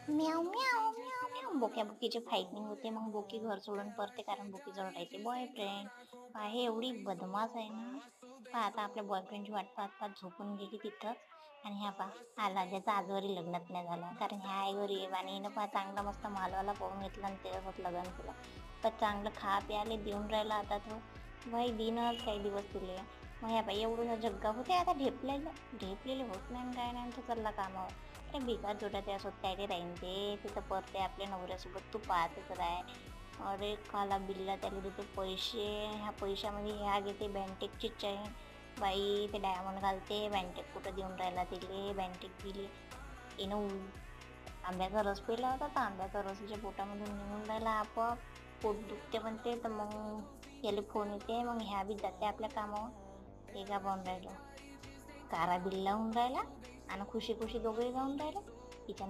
म्याव म्याव म्याव म्याव बोक्या बोकीची फायटिंग होते. मग बोकी घर सोडून पळते कारण बोकीजवळ राहते बॉयफ्रेंड. आहे एवढी बदमाश आहे ना. पहा आता आपल्या बॉयफ्रेंडची वाट पाहत पाहत झोपून गेली तिथंच. आणि ह्या पहा आला ज्याचा आजवरी लग्नात नाही झाला कारण ह्या आई गरीब आणि हिनं पहा चांगला मस्त मालवाला पाहून घेतला आणि त्याच्यासोबत लग्न केलं. तर चांगलं खा प्यायला देऊन राहिला आता तो. भाई दिनच काही दिवस तुले. मग ह्या बाई एवढं जग्गा होते आता ढेपलेले होत नाही काय नाही तो चालला कामावर. अरे बिकार जोड्या त्या त्याने राहीन ते तिथं परते आपल्या नवऱ्यासोबत तू पाहतच राय. अरे काला बिल्ला त्याला देते पैसे. ह्या पैशामध्ये ह्या घेते बँटेकची चैन. बाई ते डायमंड घालते बँटेक कुठं देऊन राहिला तिले बँटेक दिली. येणं आंब्याचा रस पिला होता तर आंब्याचा रस तिच्या पोटामधून निघून राहिला आपोआप. पोट दुखते म्हणते तर मग त्याला फोन येते मग ह्या बी जाते आपल्या कामावर. हे का पाहून राहिलो कारा बिल्ला होऊन राहिला आणि खुशी खुशी दोघंही जाऊन राहिले. तिच्या